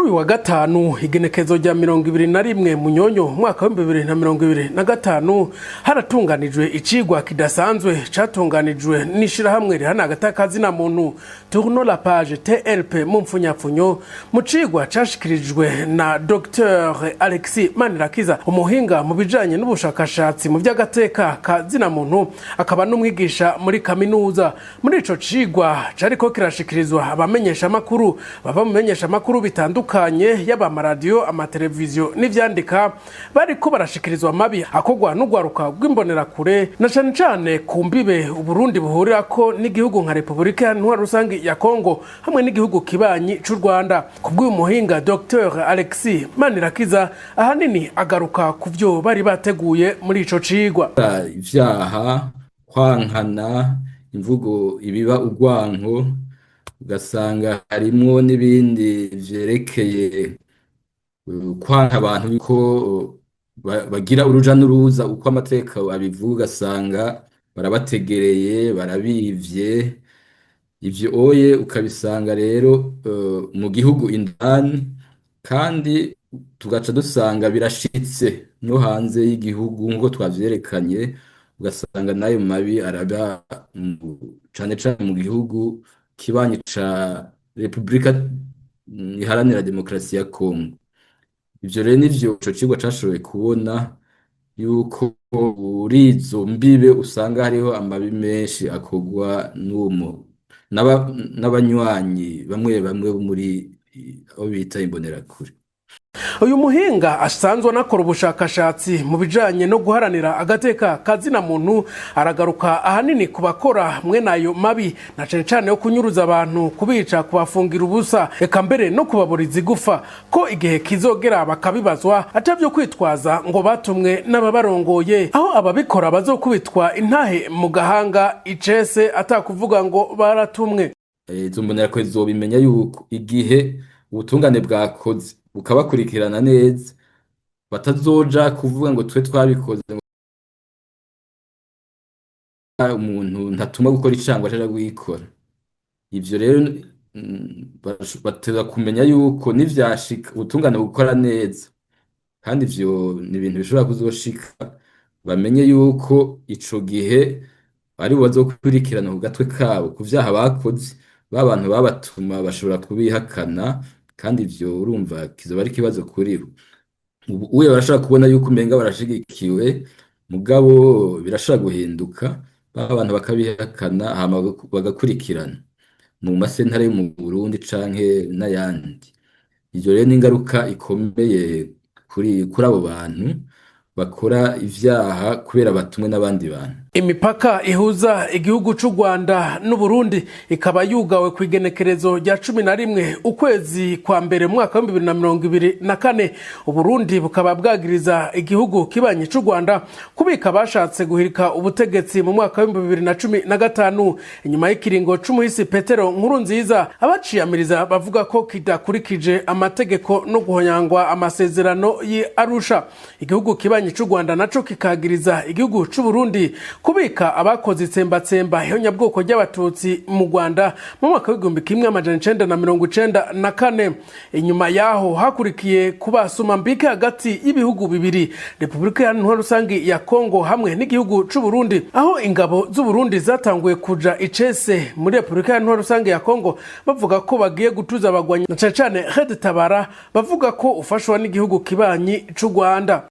uyu wa gatanu igenekezo rya 21 Munyonyo mwaka wa 2025 haratunganijwe icigwa kidasanzwe catunganijwe n'ishirahamwe rihana agatakazi na muntu Tourno la page TLP mu mfunyapfunyo mu cigwa cashikirijwe na Dr Alexis Manirakiza umuhinga mu bijanye n'ubushakashatsi mu by'agateka kazina muntu akaba n'umwigisha muri kaminuza. Muri ico cigwa cariko kirashikirizwa abamenyesha makuru bava mu menyesha makuru bitandukanye y'abamaradiyo amateleviziyo n'ivyandika bariko barashikirizwa mabi akogwa n'ugwaruka rw'imbonerakure na cane cane ku mbibe Uburundi buhurirako n'igihugu nka Republika Iharanira Rusangi ya Kongo hamwe n'igihugu kibanyi c'u Rwanda. Kubw'uyu muhinga Dr Alexis Manirakiza ahanini agaruka kuvyo bari bateguye muri ico cigwa. Ivyaha kwankana imvugo ibiba urwanko ugasanga harimwo n'ibindi vyerekeye kwanka abantu ko bagira uruja n'uruza uko amateka abivuga ugasanga barabategereye barabivye ivyo oye ukabisanga rero mu gihugu indani kandi tugaca dusanga birashitse no hanze y'igihugu nko twavyerekanye ugasanga nayo mabi araba cane cane mu gihugu kibanyi ca Republika Iharanira Demokarasi ya Kongo. Ivyo rero nivyo ico cigwa cashoboye kubona yuko urizo mbibe usanga hariho amabi menshi akogwa n'umo n'abanywanyi bamwe bamwe muri abo bita imbonerakure. Uyu muhinga asanzwe anakora ubushakashatsi mu bijanye no guharanira agateka kazina muntu aragaruka ahanini kubakora mwe nayo mabi na cane cane yo kunyuruza abantu kubica kubafungira ubusa eka mbere no kubaburiza igufa ko igihe kizogera bakabibazwa atavyo kwitwaza ngo batumwe n'ababarongoye aho ababikora bazokubitwa intahe mu gahanga icese atakuvuga ngo baratumwe. Izo mbonerakure zobimenya yuko igihe ubutungane bwakoze bukabakurikirana neza batazoja kuvuga ngo twe twabikoze umuntu ntatuma gukora icangwa aja gukora. Ivyo rero bateza kumenya yuko nivyashika ubutungane bukora neza kandi ivyo ni ibintu bishobora kuzoshika bamenye yuko ico gihe ari bazokurikirana ku gatwe kabo ku vyaha bakoze babantu babatuma bashobora kubihakana kandi ivyo urumva kizoba ari kibazo kuri bo. Uye barashaka kubona yuko umenga barashigikiwe mugabo birashaka guhinduka abantu bakabihakana hama bagakurikirana mu masentare yo mu Burundi canke n'ayandi. Ivyo rero n'ingaruka ikomeye kuri abo bantu bakora ivyaha kubera batumwe n'abandi bantu. Imipaka ihuza igihugu c'u Rwanda n'u Burundi ikaba yugawe ku igenekerezo rya 11 ukwezi kwa mbere mwaka wa 2024. Uburundi bukaba bwagiriza igihugu kibanyi c'u Rwanda kubika bashatse guhirika ubutegetsi mu mwaka wa 2015 inyuma y'ikiringo c'umuhisi Petero Nkurunziza abaciyamiriza bavuga ko kidakurikije amategeko no guhonyangwa amasezerano y'Arusha. Igihugu kibanyi c'u Rwanda naco kikagiriza igihugu c'u Burundi kubika abakoze itsembatsemba ihonyabwoko ry'abatutsi mu Rwanda mu mwaka wa 1994. Inyuma yaho hakurikiye kubasuma mbike hagati y'ibihugu bibiri Republika Iharanira Rusangi ya Kongo hamwe n'igihugu c'u Burundi aho ingabo z'u Burundi zatanguye kuja icese muri Republika Iharanira Rusangi ya Kongo bavuga ko bagiye gutuza abagwanyi na cane cane Red Tabara bavuga ko ufashwa n'igihugu kibanyi c'u Rwanda.